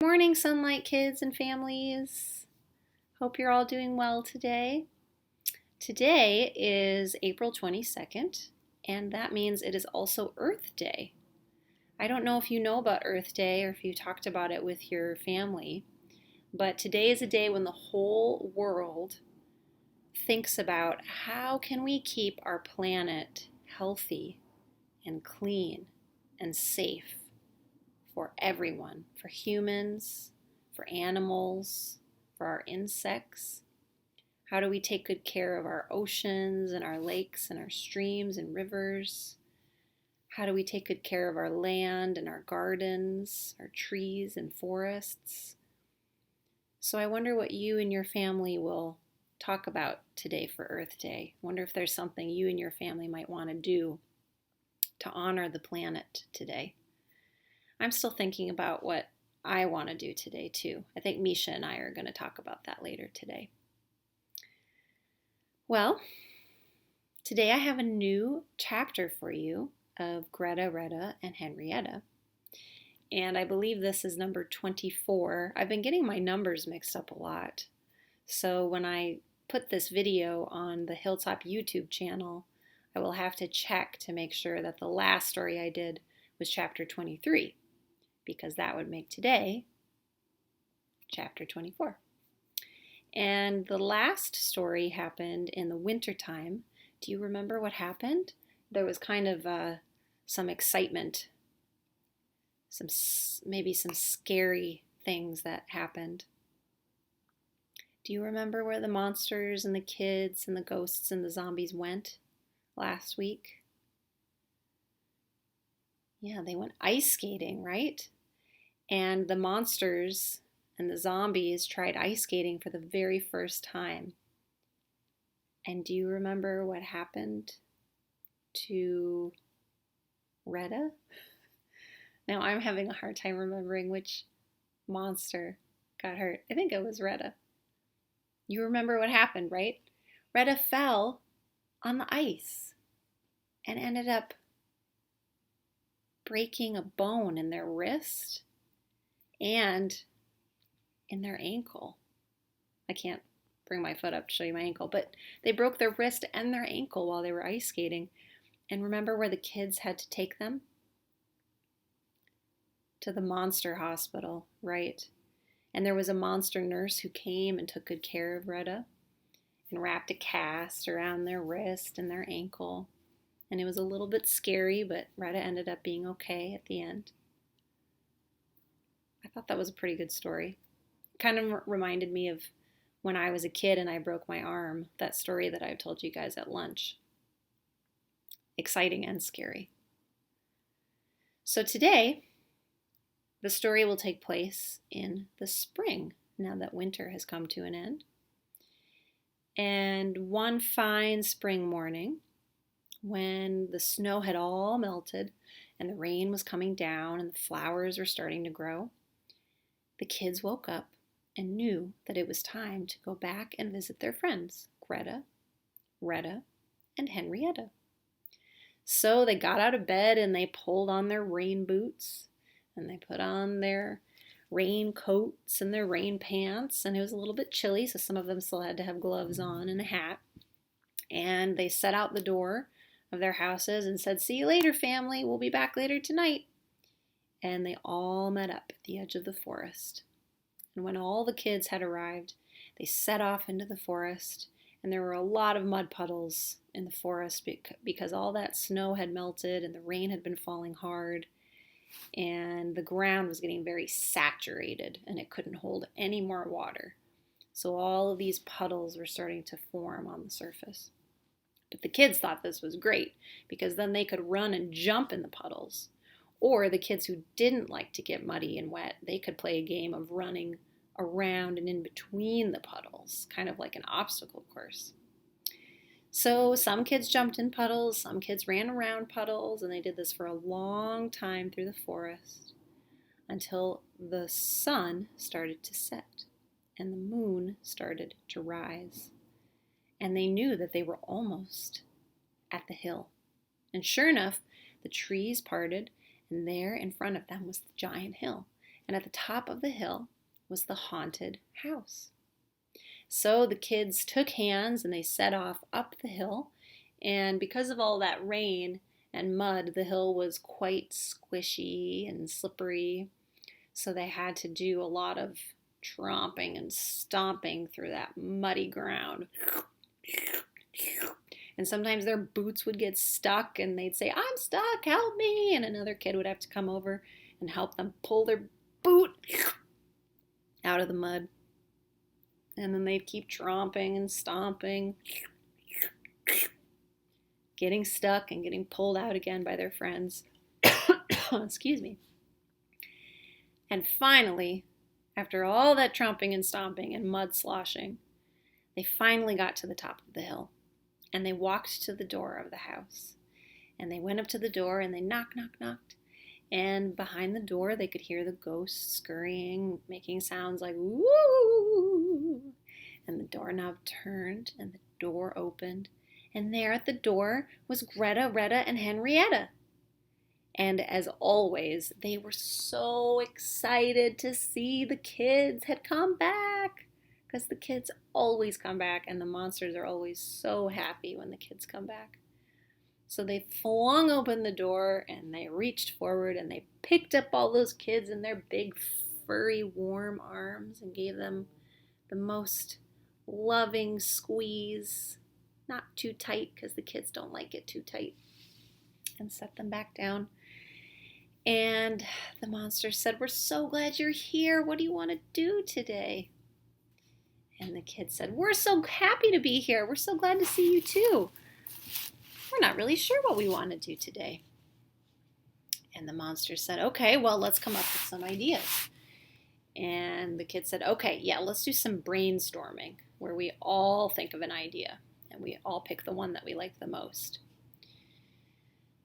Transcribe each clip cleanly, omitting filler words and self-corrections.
Morning, Sunlight kids and families. Hope you're all doing well today. Today is April 22nd, and that means it is also Earth Day. I don't know if you know about Earth Day or if you talked about it with your family, but today is a day when the whole world thinks about how can we keep our planet healthy and clean and safe for everyone, for humans, for animals, for our insects. How do we take good care of our oceans and our lakes and our streams and rivers? How do we take good care of our land and our gardens, our trees and forests? So I wonder what you and your family will talk about today for Earth Day. I wonder if there's something you and your family might want to do to honor the planet today. I'm still thinking about what I want to do today too. I think Misha and I are going to talk about that later today. Well, today I have a new chapter for you of Gretta, Retta, and Henrietta. And I believe this is number 24. I've been getting my numbers mixed up a lot. So when I put this video on the Hilltop YouTube channel, I will have to check to make sure that the last story I did was chapter 23, because that would make today chapter 24. And the last story happened in the wintertime. Do you remember what happened? There was kind of some excitement, maybe some scary things that happened. Do you remember where the monsters and the kids and the ghosts and the zombies went last week? Yeah, they went ice skating, right? And the monsters and the zombies tried ice skating for the very first time. And do you remember what happened to Retta? Now I'm having a hard time remembering which monster got hurt. I think it was Retta. You remember what happened, right? Retta fell on the ice and ended up breaking a bone in their wrist and in their ankle. I can't bring my foot up to show you my ankle, but they broke their wrist and their ankle while they were ice skating. And remember where the kids had to take them? To the monster hospital, right? And there was a monster nurse who came and took good care of Retta and wrapped a cast around their wrist and their ankle. And it was a little bit scary, but Retta ended up being okay at the end. I thought that was a pretty good story. It kind of reminded me of when I was a kid and I broke my arm, that story that I told you guys at lunch. Exciting and scary. So today, the story will take place in the spring, now that winter has come to an end. And one fine spring morning, when the snow had all melted and the rain was coming down and the flowers were starting to grow, the kids woke up and knew that it was time to go back and visit their friends, Gretta, Retta, and Henrietta. So they got out of bed and they pulled on their rain boots and they put on their rain coats and their rain pants, and it was a little bit chilly, so some of them still had to have gloves on and a hat. And they set out the door of their houses and said, "See you later, family. We'll be back later tonight." And they all met up at the edge of the forest. And when all the kids had arrived, they set off into the forest, and there were a lot of mud puddles in the forest because all that snow had melted and the rain had been falling hard, and the ground was getting very saturated and it couldn't hold any more water. So all of these puddles were starting to form on the surface. But the kids thought this was great because then they could run and jump in the puddles. Or the kids who didn't like to get muddy and wet, they could play a game of running around and in between the puddles, kind of like an obstacle course. So some kids jumped in puddles, some kids ran around puddles, and they did this for a long time through the forest until the sun started to set and the moon started to rise. And they knew that they were almost at the hill. And sure enough, the trees parted, and there in front of them was the giant hill. And at the top of the hill was the haunted house. So the kids took hands and they set off up the hill. And because of all that rain and mud, the hill was quite squishy and slippery. So they had to do a lot of tromping and stomping through that muddy ground. And sometimes their boots would get stuck and they'd say, "I'm stuck, help me." And another kid would have to come over and help them pull their boot out of the mud. And then they'd keep tromping and stomping, getting stuck and getting pulled out again by their friends. Excuse me. And finally, after all that tromping and stomping and mud sloshing, they finally got to the top of the hill. And they walked to the door of the house. And they went up to the door and they knocked. And behind the door, they could hear the ghost scurrying, making sounds like woo. And the doorknob turned and the door opened. And there at the door was Gretta, Retta, and Henrietta. And as always, they were so excited to see the kids had come back. Because the kids always come back, and the monsters are always so happy when the kids come back. So they flung open the door, and they reached forward, and they picked up all those kids in their big, furry, warm arms and gave them the most loving squeeze. Not too tight, because the kids don't like it too tight. And set them back down. And the monsters said, "We're so glad you're here. What do you want to do today?" And the kids said, "We're so happy to be here. We're so glad to see you too. We're not really sure what we want to do today." And the monsters said, "Okay, well, let's come up with some ideas." And the kids said, "Okay, yeah, let's do some brainstorming where we all think of an idea and we all pick the one that we like the most."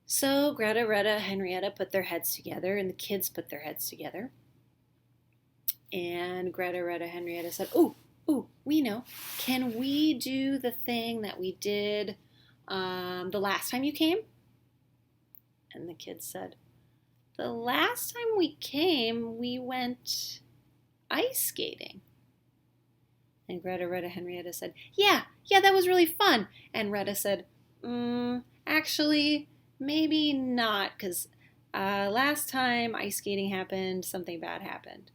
So Greta, Retta, Henrietta put their heads together, and the kids put their heads together. And Greta, Retta, Henrietta said, "Ooh, we know. Can we do the thing that we did the last time you came?" And the kids said, "The last time we came, we went ice skating." And Greta, Retta, Henrietta said, Yeah, that was really fun." And Retta said, Actually, maybe not, because last time ice skating happened, something bad happened."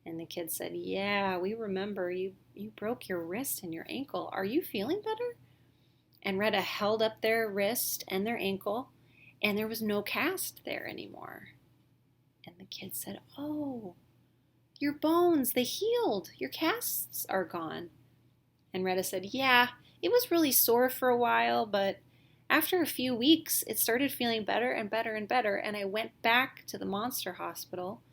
And the kids said, "Yeah, we remember. You broke your wrist and your ankle. Are you feeling better?" And Retta held up their wrist and their ankle, and there was no cast there anymore. And the kids said, "Oh, your bones, they healed. Your casts are gone." And Retta said, "Yeah, it was really sore for a while, but after a few weeks, it started feeling better and better and better, and I went back to the monster hospital,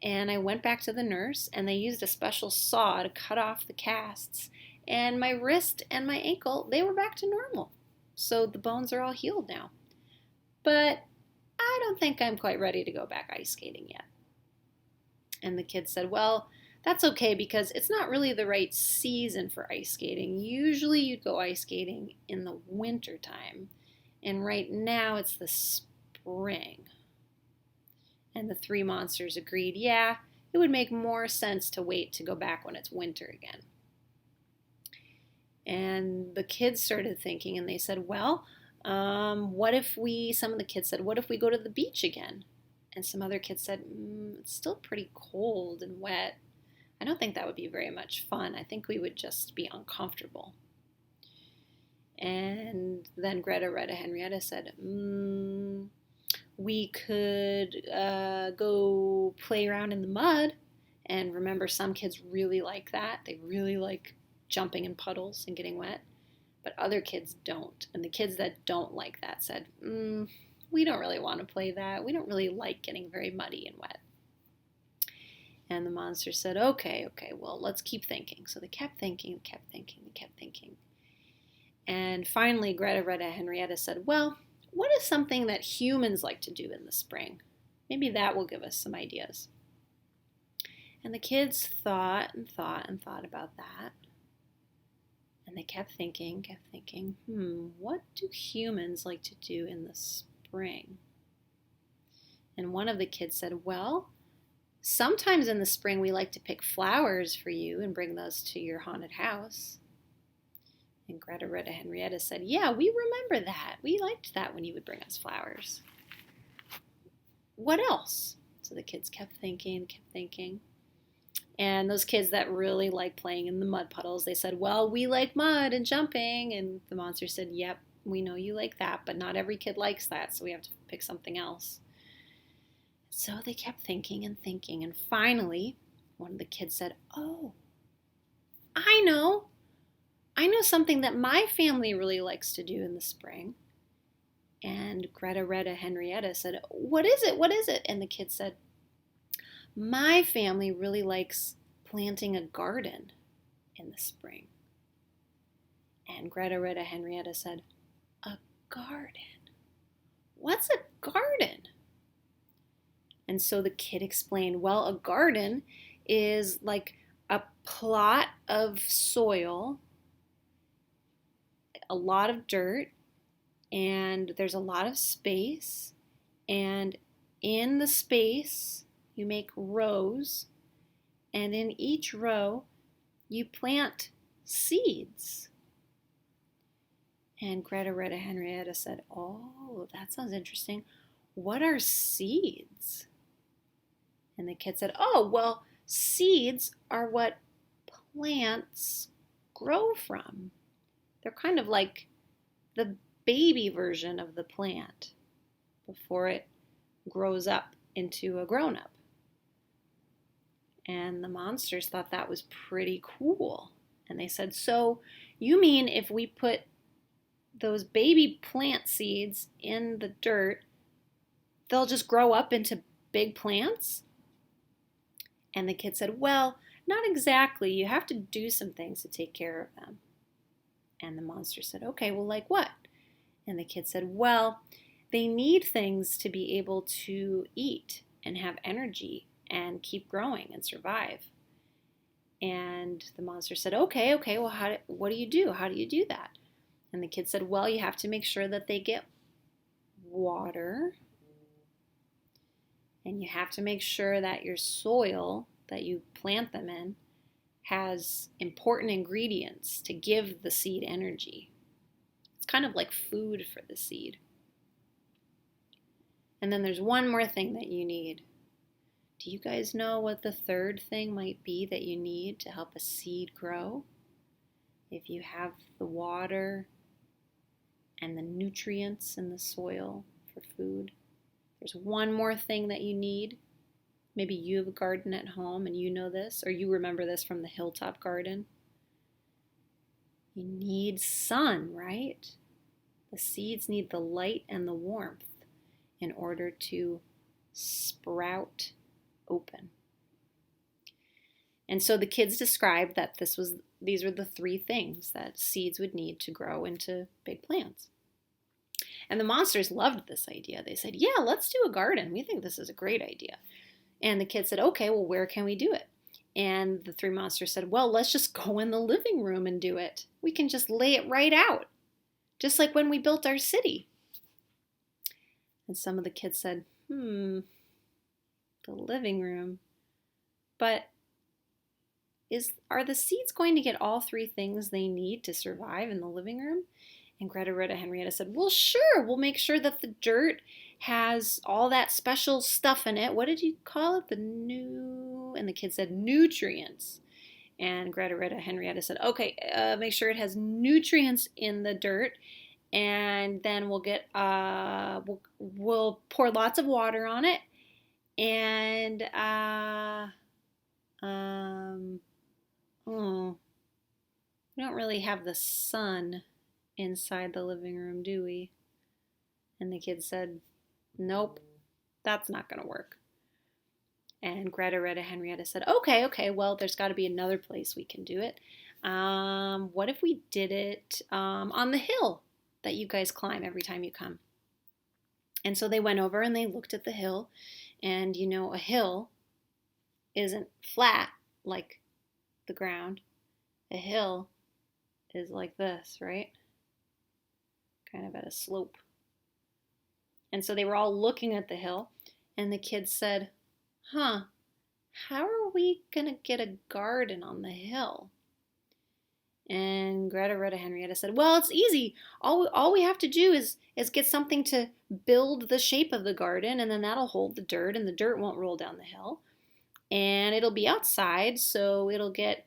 and I went back to the nurse, and they used a special saw to cut off the casts, and my wrist and my ankle, they were back to normal. So the bones are all healed now. But I don't think I'm quite ready to go back ice skating yet." And the kids said, "Well, that's okay, because it's not really the right season for ice skating. Usually you'd go ice skating in the winter time, and right now it's the spring." And the three monsters agreed, yeah, it would make more sense to wait to go back when it's winter again. And the kids started thinking, and they said, "Well, some of the kids said, what if we go to the beach again?" And some other kids said, "It's still pretty cold and wet. I don't think that would be very much fun. I think we would just be uncomfortable." And then Greta, Retta, Henrietta said, "We could go play around in the mud." And remember, some kids really like that. They really like jumping in puddles and getting wet. But other kids don't. And the kids that don't like that said, "We don't really want to play that. We don't really like getting very muddy and wet." And the monster said, okay, well, let's keep thinking. So they kept thinking. And finally, Greta, Retta, Henrietta said, "Well, what is something that humans like to do in the spring? Maybe that will give us some ideas." And the kids thought about that. And they kept thinking, what do humans like to do in the spring? And one of the kids said, "Well, Sometimes in the spring we like to pick flowers for you and bring those to your haunted house. And Gretta, Retta, Henrietta said, yeah, we remember that. We liked that when you would bring us flowers. What else? So the kids kept thinking. And those kids that really like playing in the mud puddles, they said, well, we like mud and jumping. And the monster said, yep, we know you like that, but not every kid likes that, so we have to pick something else. So they kept thinking, and finally, one of the kids said, oh, I know something that my family really likes to do in the spring. And Gretta, Retta, Henrietta said, what is it? And the kid said, my family really likes planting a garden in the spring. And Gretta, Retta, Henrietta said, a garden? What's a garden? And so the kid explained, well, a garden is like a plot of soil, a lot of dirt, and there's a lot of space. And in the space, you make rows. And in each row, you plant seeds. And Gretta, Retta, Henrietta said, oh, that sounds interesting. What are seeds? And the kid said, oh, well, seeds are what plants grow from. They're kind of like the baby version of the plant before it grows up into a grown-up. And the monsters thought that was pretty cool. And they said, so you mean if we put those baby plant seeds in the dirt, they'll just grow up into big plants? And the kid said, well, not exactly. You have to do some things to take care of them. And the monster said, okay, well, like what? And the kid said, well, they need things to be able to eat and have energy and keep growing and survive. And the monster said, okay, well, what do you do? How do you do that? And the kid said, well, you have to make sure that they get water. And you have to make sure that your soil that you plant them in has important ingredients to give the seed energy. It's kind of like food for the seed. And then there's one more thing that you need. Do you guys know what the third thing might be that you need to help a seed grow? If you have the water and the nutrients in the soil for food, there's one more thing that you need. Maybe you have a garden at home and you know this, or you remember this from the hilltop garden. You need sun, right? The seeds need the light and the warmth in order to sprout open. And so the kids described that these were the three things that seeds would need to grow into big plants. And the monsters loved this idea. They said, yeah, let's do a garden. We think this is a great idea. And the kids said, okay, well, where can we do it? And the three monsters said, well, let's just go in the living room and do it. We can just lay it right out, just like when we built our city. And some of the kids said, the living room. But are the seeds going to get all three things they need to survive in the living room? And Greta, Retta, Henrietta said, well, sure, we'll make sure that the dirt has all that special stuff in it. What did you call it? And the kids said nutrients. And Greta, Retta, Henrietta said, okay, make sure it has nutrients in the dirt. And then we'll get, we'll pour lots of water on it. And, we don't really have the sun inside the living room, do we? And the kids said, nope, that's not going to work. And Greta, Retta, Henrietta said, okay, well, there's got to be another place we can do it. What if we did it on the hill that you guys climb every time you come? And so they went over and they looked at the hill. And, you know, a hill isn't flat like the ground. A hill is like this, right? Kind of at a slope. And so they were all looking at the hill, and the kids said, how are we going to get a garden on the hill? And Greta, Retta, Henrietta said, well, it's easy. All we have to do is get something to build the shape of the garden, and then that'll hold the dirt, and the dirt won't roll down the hill. And it'll be outside, so it'll get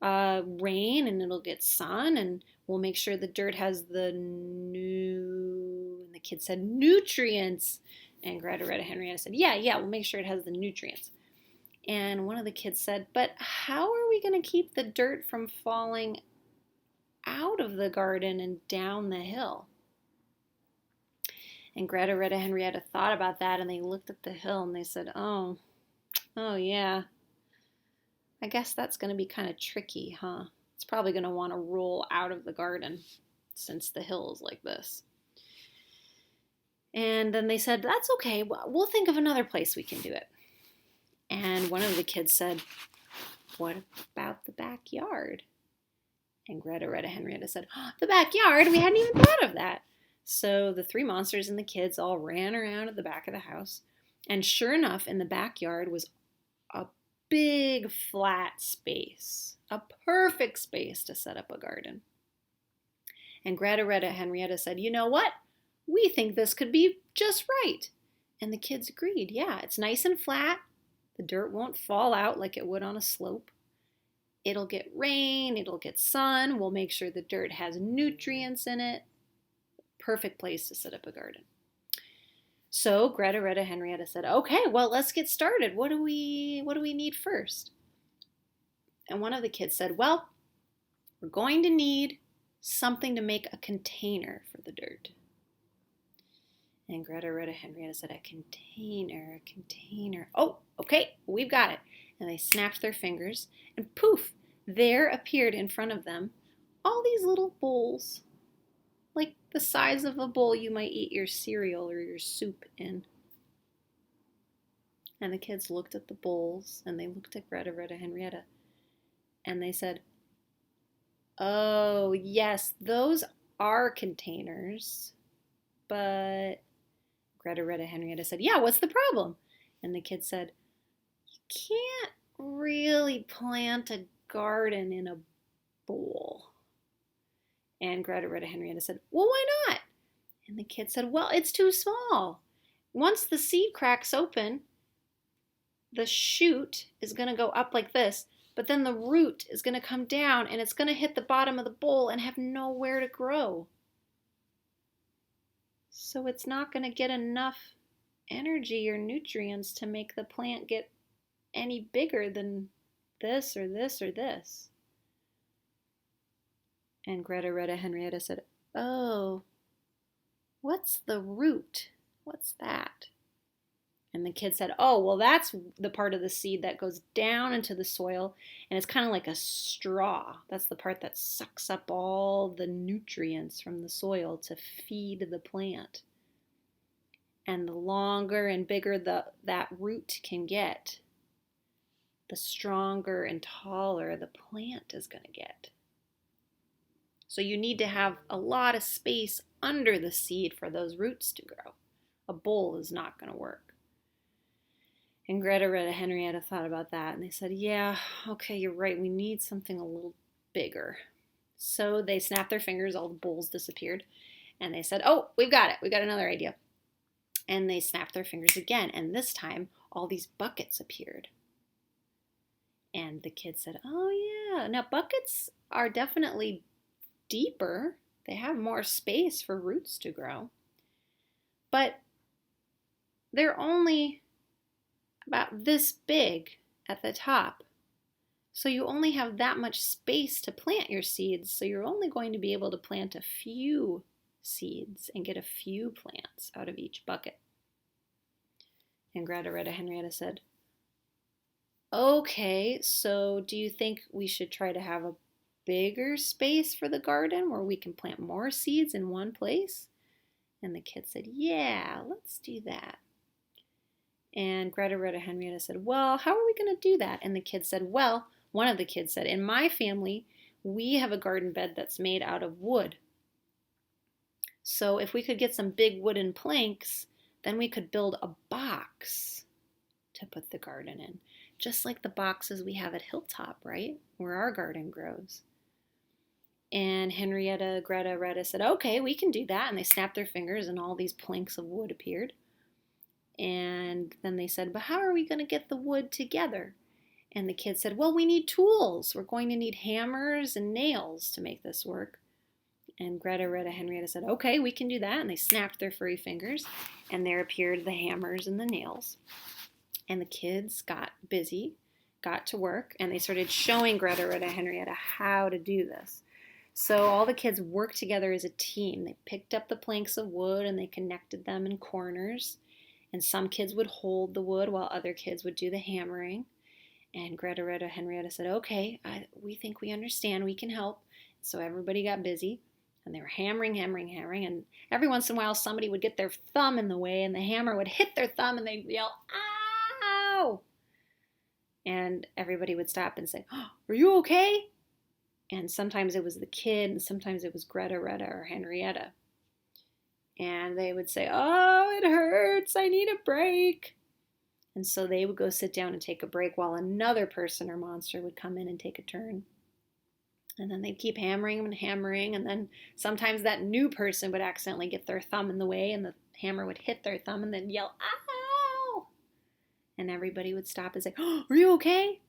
rain, and it'll get sun, and we'll make sure the dirt has and the kid said, nutrients. And Greta, Retta, Henrietta said, yeah, we'll make sure it has the nutrients. And one of the kids said, but how are we going to keep the dirt from falling out of the garden and down the hill? And Greta, Retta, Henrietta thought about that, and they looked at the hill and they said, oh yeah, I guess that's going to be kind of tricky, huh? It's probably going to want to roll out of the garden since the hill is like this. And then they said, that's okay, we'll think of another place we can do it. And one of the kids said, what about the backyard? And Greta, Retta, Henrietta said, the backyard? We hadn't even thought of that. So the three monsters and the kids all ran around at the back of the house. And sure enough, in the backyard was a big flat space, a perfect space to set up a garden. And Greta, Retta, Henrietta said, you know what? We think this could be just right. And the kids agreed. Yeah, it's nice and flat. The dirt won't fall out like it would on a slope. It'll get rain, it'll get sun. We'll make sure the dirt has nutrients in it. Perfect place to set up a garden. So Greta, Retta, Henrietta said, okay, well, let's get started. What do we need first? And one of the kids said, well, we're going to need something to make a container for the dirt. And Greta, Retta, Henrietta said, a container. Oh, okay, we've got it. And they snapped their fingers, and poof, there appeared in front of them all these little bowls, like the size of a bowl you might eat your cereal or your soup in. And the kids looked at the bowls, and they looked at Greta, Retta, Henrietta, and they said, oh, yes, those are containers, but Greta, Retta, Henrietta said, yeah, what's the problem? And the kid said, you can't really plant a garden in a bowl. And Greta, Retta, Henrietta said, well, why not? And the kid said, well, it's too small. Once the seed cracks open, the shoot is going to go up like this, but then the root is going to come down and it's going to hit the bottom of the bowl and have nowhere to grow. So it's not going to get enough energy or nutrients to make the plant get any bigger than this or this or this. And Greta, Retta, Henrietta said, oh, what's the root? What's that? And the kid said, oh, well, that's the part of the seed that goes down into the soil, and it's kind of like a straw. That's the part that sucks up all the nutrients from the soil to feed the plant. And the longer and bigger that root can get, the stronger and taller the plant is going to get. So you need to have a lot of space under the seed for those roots to grow. A bowl is not going to work. And Greta, Retta, Henrietta thought about that, and they said, yeah, okay, you're right. We need something a little bigger. So they snapped their fingers, all the bowls disappeared, and they said, oh, we've got it. We've got another idea. And they snapped their fingers again, and this time all these buckets appeared. And the kid said, oh, yeah. Now, buckets are definitely deeper. They have more space for roots to grow. But they're only about this big at the top. So you only have that much space to plant your seeds. So you're only going to be able to plant a few seeds and get a few plants out of each bucket. And Greta, Retta, Henrietta said, okay, so do you think we should try to have a bigger space for the garden where we can plant more seeds in one place? And the kid said, yeah, let's do that. And Greta, Retta, Henrietta said, well, how are we going to do that? And the kid said, well, one of the kids said, in my family, we have a garden bed that's made out of wood. So if we could get some big wooden planks, then we could build a box to put the garden in. just like the boxes we have at Hilltop, right? Where our garden grows. And Henrietta, Gretta, Retta said, okay, we can do that. And they snapped their fingers and all these planks of wood appeared. And then they said, but how are we going to get the wood together? And the kids said, well, we need tools. We're going to need hammers and nails to make this work. And Gretta, Retta, Henrietta said, okay, we can do that. And they snapped their furry fingers, and there appeared the hammers and the nails. And the kids got busy, got to work, and they started showing Gretta, Retta, Henrietta how to do this. So all the kids worked together as a team. They picked up the planks of wood and they connected them in corners. And some kids would hold the wood while other kids would do the hammering. And Gretta, Retta, Henrietta said, okay, we think we understand, we can help. So everybody got busy and they were hammering. And every once in a while somebody would get their thumb in the way and the hammer would hit their thumb and they'd yell, ow! And everybody would stop and say, oh, are you okay? And sometimes it was the kid, and sometimes it was Gretta, Retta, or Henrietta. And they would say, oh, it hurts, I need a break. And so they would go sit down and take a break while another person or monster would come in and take a turn. And then they'd keep hammering and hammering, and then sometimes that new person would accidentally get their thumb in the way, and the hammer would hit their thumb and then yell, ow! And everybody would stop and say, oh, are you okay?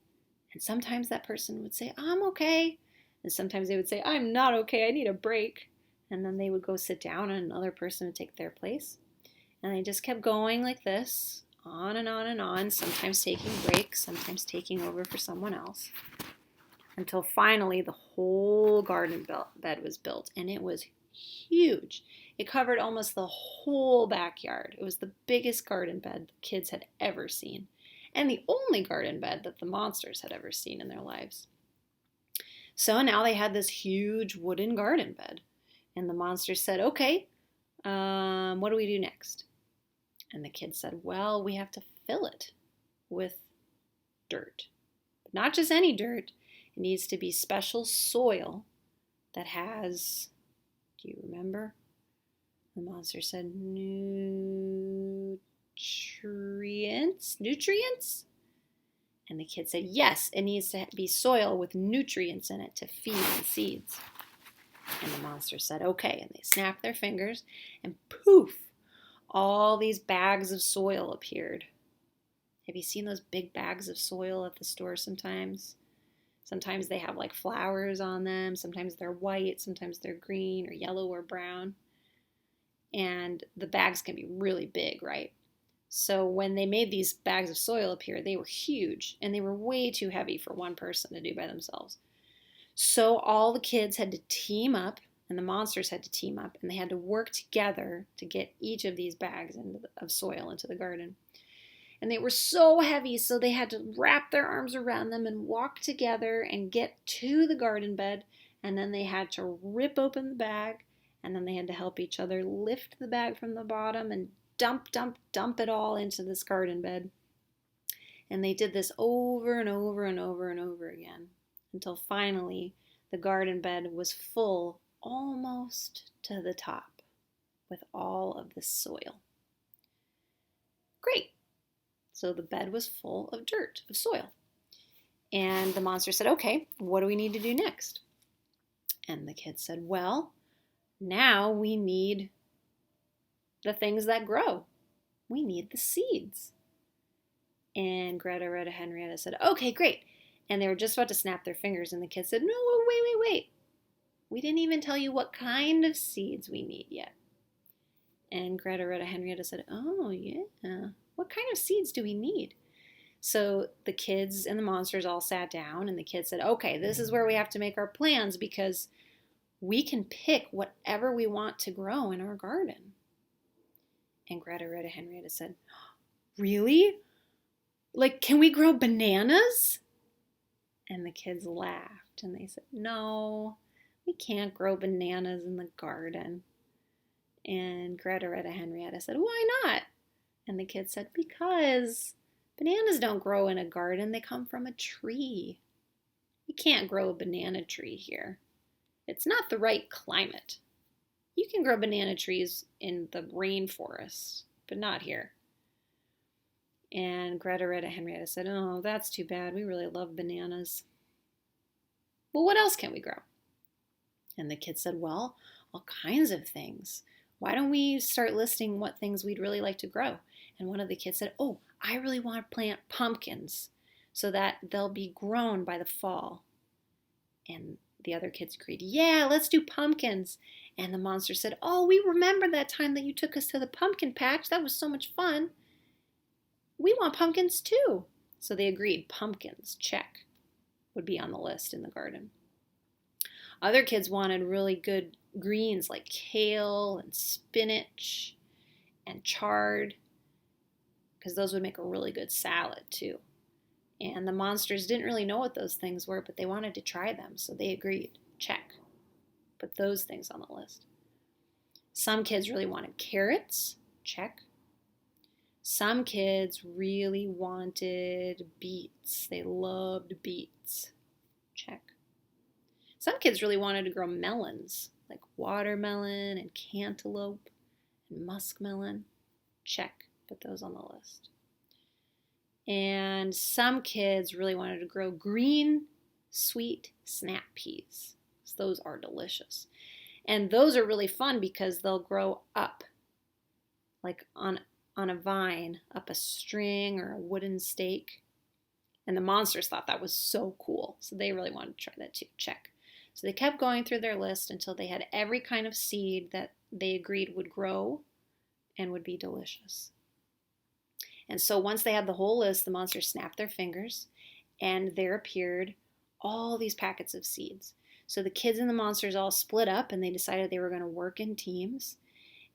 And sometimes that person would say, I'm okay. And sometimes they would say, I'm not okay, I need a break. And then they would go sit down and another person would take their place. And they just kept going like this, on and on and on, sometimes taking breaks, sometimes taking over for someone else. Until finally the whole garden bed was built, and it was huge. It covered almost the whole backyard. It was the biggest garden bed the kids had ever seen, and the only garden bed that the monsters had ever seen in their lives. So now they had this huge wooden garden bed. And the monsters said, okay, what do we do next? And the kids said, well, we have to fill it with dirt. But not just any dirt. It needs to be special soil that has, do you remember? The monster said, nutrients? And the kid said, yes, it needs to be soil with nutrients in it to feed the seeds. And the monster said, okay. And they snapped their fingers, and poof, all these bags of soil appeared. Have you seen those big bags of soil at the store sometimes? Sometimes they have like flowers on them. Sometimes they're white. Sometimes they're green or yellow or brown. And the bags can be really big, right? So when they made these bags of soil appear, they were huge, and they were way too heavy for one person to do by themselves. So all the kids had to team up, and the monsters had to team up, and they had to work together to get each of these bags of soil into the garden. And they were so heavy, so they had to wrap their arms around them and walk together and get to the garden bed, and then they had to rip open the bag, and then they had to help each other lift the bag from the bottom and dump it all into this garden bed. And they did this over and over and over and over again until finally the garden bed was full almost to the top with all of this soil. Great. So the bed was full of dirt, of soil. And the monster said, okay, what do we need to do next? And the kids said, well, now we need the things that grow. We need the seeds. And Gretta, Retta, Henrietta said, okay, great. And they were just about to snap their fingers, and the kids said, no, wait. We didn't even tell you what kind of seeds we need yet. And Gretta, Retta, Henrietta said, oh, yeah. What kind of seeds do we need? So the kids and the monsters all sat down, and the kids said, okay, this is where we have to make our plans, because we can pick whatever we want to grow in our garden. And Gretta, Retta, Henrietta said, really? Like, can we grow bananas? And the kids laughed, and they said, no, we can't grow bananas in the garden. And Gretta, Retta, Henrietta said, why not? And the kids said, because bananas don't grow in a garden, they come from a tree. You can't grow a banana tree here. It's not the right climate. You can grow banana trees in the rainforest, but not here. And Gretta, Retta, Henrietta said, oh, that's too bad. We really love bananas. Well, what else can we grow? And the kid said, well, all kinds of things. Why don't we start listing what things we'd really like to grow? And one of the kids said, oh, I really want to plant pumpkins so that they'll be grown by the fall. And the other kids agreed, yeah, let's do pumpkins. And the monster said, oh, we remember that time that you took us to the pumpkin patch. That was so much fun. We want pumpkins too. So they agreed, pumpkins, check, would be on the list in the garden. Other kids wanted really good greens like kale and spinach and chard, because those would make a really good salad too. And the monsters didn't really know what those things were, but they wanted to try them, so they agreed. Check. Put those things on the list. Some kids really wanted carrots. Check. Some kids really wanted beets. They loved beets. Check. Some kids really wanted to grow melons, like watermelon and cantaloupe and muskmelon. Check. Put those on the list. And some kids really wanted to grow green, sweet snap peas. Those are delicious. And those are really fun because they'll grow up, like on a vine, up a string or a wooden stake. And the monsters thought that was so cool. So they really wanted to try that too. Check. So they kept going through their list until they had every kind of seed that they agreed would grow and would be delicious. And so once they had the whole list, the monsters snapped their fingers and there appeared all these packets of seeds. So the kids and the monsters all split up and they decided they were going to work in teams.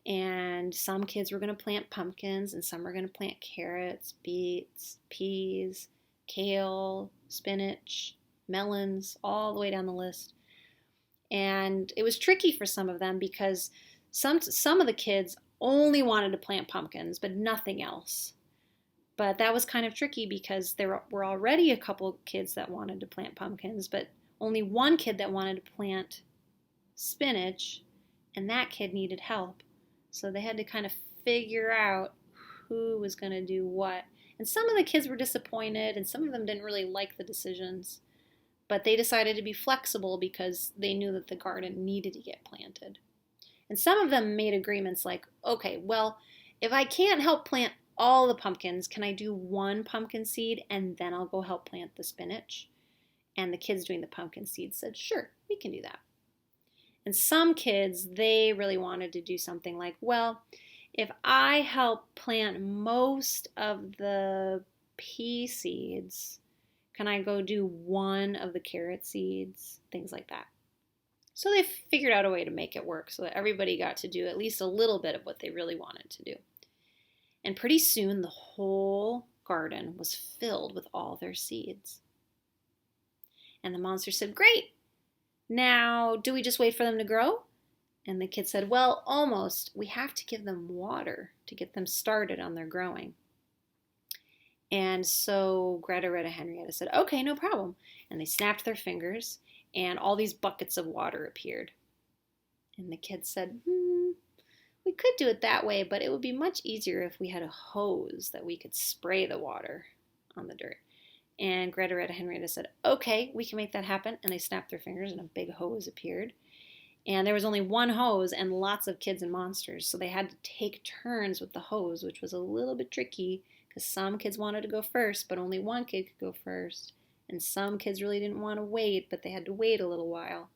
And some kids were going to plant pumpkins and some were going to plant carrots, beets, peas, kale, spinach, melons, all the way down the list. And it was tricky for some of them because some of the kids only wanted to plant pumpkins, but nothing else. But that was kind of tricky because there were already a couple kids that wanted to plant pumpkins, but only one kid that wanted to plant spinach, and that kid needed help. So they had to kind of figure out who was going to do what. And some of the kids were disappointed, and some of them didn't really like the decisions. But they decided to be flexible because they knew that the garden needed to get planted. And some of them made agreements like, okay, well, if I can't help plant all the pumpkins, can I do one pumpkin seed and then I'll go help plant the spinach? And the kids doing the pumpkin seeds said, sure, we can do that. And some kids, they really wanted to do something like, well, if I help plant most of the pea seeds, can I go do one of the carrot seeds? Things like that. So they figured out a way to make it work so that everybody got to do at least a little bit of what they really wanted to do. And pretty soon the whole garden was filled with all their seeds. And the monster said, great. Now, do we just wait for them to grow? And the kid said, well, almost. We have to give them water to get them started on their growing. And so Greta, Retta, Henrietta said, okay, no problem. And they snapped their fingers and all these buckets of water appeared. And the kid said, we could do it that way, but it would be much easier if we had a hose that we could spray the water on the dirt. And Greta, Retta, Henrietta said, okay, we can make that happen. And they snapped their fingers and a big hose appeared. And there was only one hose and lots of kids and monsters. So they had to take turns with the hose, which was a little bit tricky because some kids wanted to go first, but only one kid could go first. And some kids really didn't want to wait, but they had to wait a little while.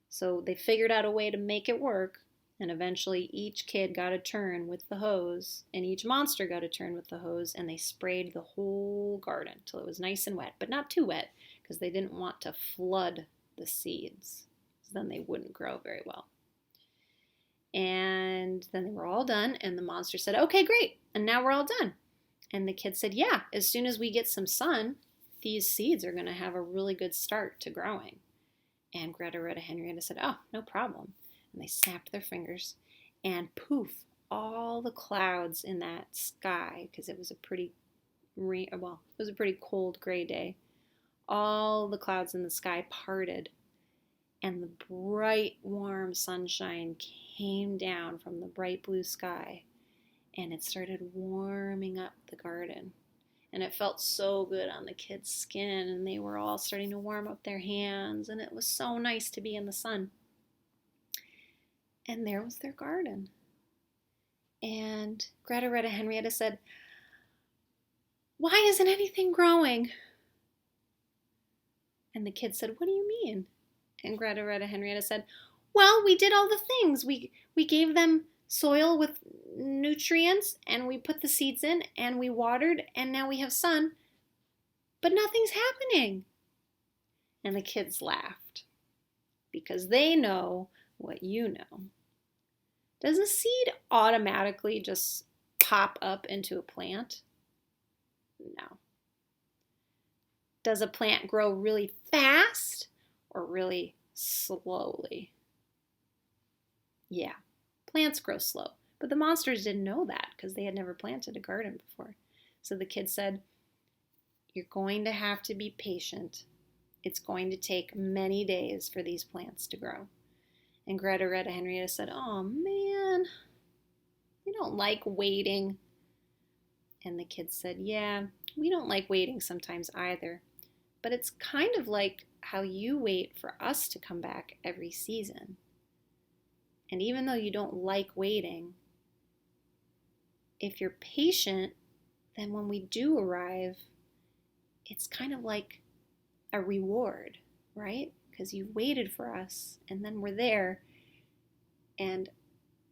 So they figured out a way to make it work. And eventually each kid got a turn with the hose, and each monster got a turn with the hose, and they sprayed the whole garden till it was nice and wet, but not too wet, because they didn't want to flood the seeds, so then they wouldn't grow very well. And then they were all done, and the monster said, okay, great, and now we're all done. And the kid said, yeah, as soon as we get some sun, these seeds are going to have a really good start to growing. And Greta, Retta, Henrietta said, oh, no problem. And they snapped their fingers, and poof, all the clouds in that sky, because it was a pretty cold gray day. All the clouds in the sky parted, and the bright, warm sunshine came down from the bright blue sky, and it started warming up the garden. And it felt so good on the kids' skin, and they were all starting to warm up their hands, and it was so nice to be in the sun. And there was their garden. And Gretta, Retta, Henrietta said, "Why isn't anything growing?" And the kids said, "What do you mean?" And Gretta, Retta, Henrietta said, "Well, we did all the things. We gave them soil with nutrients, and we put the seeds in, and we watered, and now we have sun, but nothing's happening." And the kids laughed because they know what you know. Does a seed automatically just pop up into a plant? No. Does a plant grow really fast or really slowly? Yeah, plants grow slow. But the monsters didn't know that because they had never planted a garden before. So the kids said, "You're going to have to be patient. It's going to take many days for these plants to grow." And Greta, Retta, Henrietta said, "Oh man, we don't like waiting." And the kids said, "Yeah, we don't like waiting sometimes either. But it's kind of like how you wait for us to come back every season. And even though you don't like waiting, if you're patient, then when we do arrive, it's kind of like a reward, right? Because you waited for us, and then we're there, and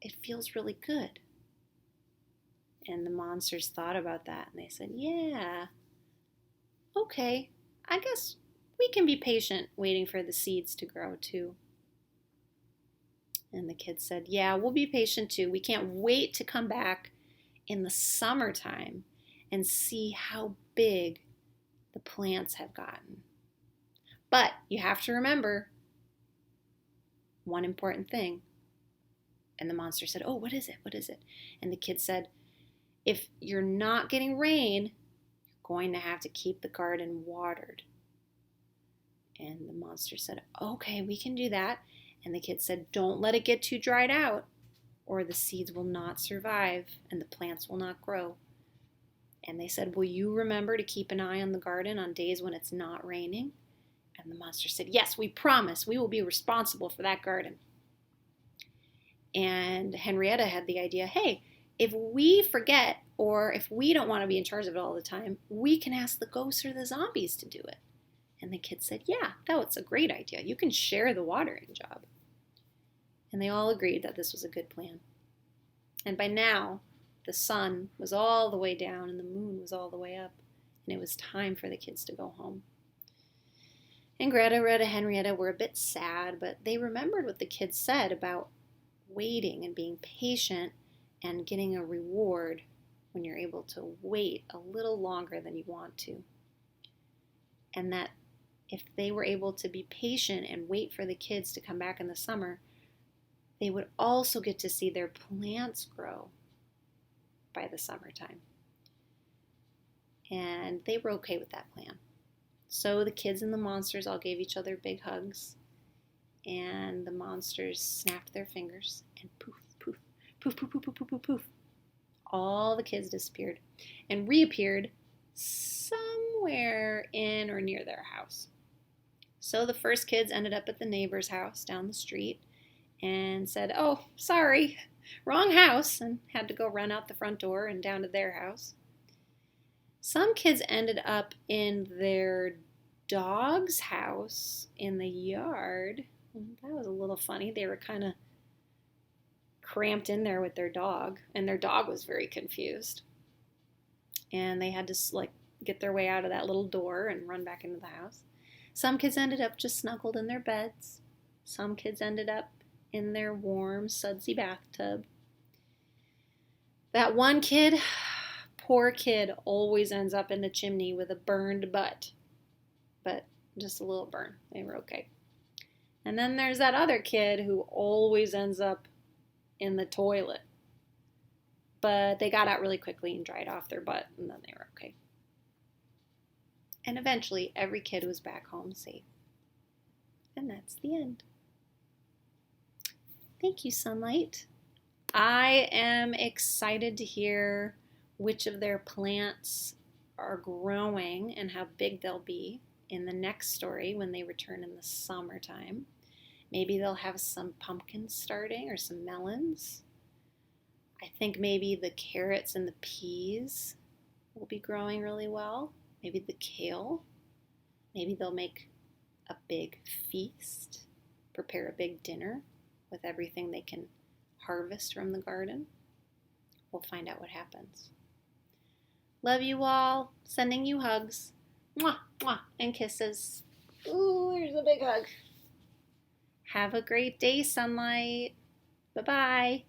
it feels really good." And the monsters thought about that, and they said, "Yeah, okay, I guess we can be patient waiting for the seeds to grow too." And the kids said, "Yeah, we'll be patient too. We can't wait to come back in the summertime and see how big the plants have gotten. But you have to remember one important thing." And the monster said, "Oh, what is it? What is it?" And the kid said, "If you're not getting rain, you're going to have to keep the garden watered." And the monster said, "Okay, we can do that." And the kid said, "Don't let it get too dried out, or the seeds will not survive and the plants will not grow." And they said, "Will you remember to keep an eye on the garden on days when it's not raining?" And the monster said, "Yes, we promise. We will be responsible for that garden." And Henrietta had the idea, hey, if we forget or if we don't want to be in charge of it all the time, we can ask the ghosts or the zombies to do it. And the kids said, "Yeah, that's a great idea. You can share the watering job." And they all agreed that this was a good plan. And by now, the sun was all the way down and the moon was all the way up, and it was time for the kids to go home. And Greta, Retta, Henrietta were a bit sad, but they remembered what the kids said about waiting and being patient and getting a reward when you're able to wait a little longer than you want to. And that if they were able to be patient and wait for the kids to come back in the summer, they would also get to see their plants grow by the summertime. And they were okay with that plan. So the kids and the monsters all gave each other big hugs, and the monsters snapped their fingers, and poof, poof, poof, poof, poof, poof, poof, poof, poof. All the kids disappeared and reappeared somewhere in or near their house. So the first kids ended up at the neighbor's house down the street and said, "Oh, sorry, wrong house," and had to go run out the front door and down to their house. Some kids ended up in their dog's house in the yard. That was a little funny. They were kind of cramped in there with their dog, and their dog was very confused. And they had to get their way out of that little door and run back into the house. Some kids ended up just snuggled in their beds. Some kids ended up in their warm, sudsy bathtub. That one kid, poor kid, always ends up in the chimney with a burned butt. But just a little burn. They were okay. And then there's that other kid who always ends up in the toilet. But they got out really quickly and dried off their butt, and then they were okay. And eventually, every kid was back home safe. And that's the end. Thank you, Sunlight. I am excited to hear which of their plants are growing and how big they'll be in the next story when they return in the summertime. Maybe they'll have some pumpkins starting or some melons. I think maybe the carrots and the peas will be growing really well. Maybe the kale. Maybe they'll make a big feast, prepare a big dinner with everything they can harvest from the garden. We'll find out what happens. Love you all. Sending you hugs. Mwah, mwah, and kisses. Ooh, here's a big hug. Have a great day, sunlight. Bye-bye.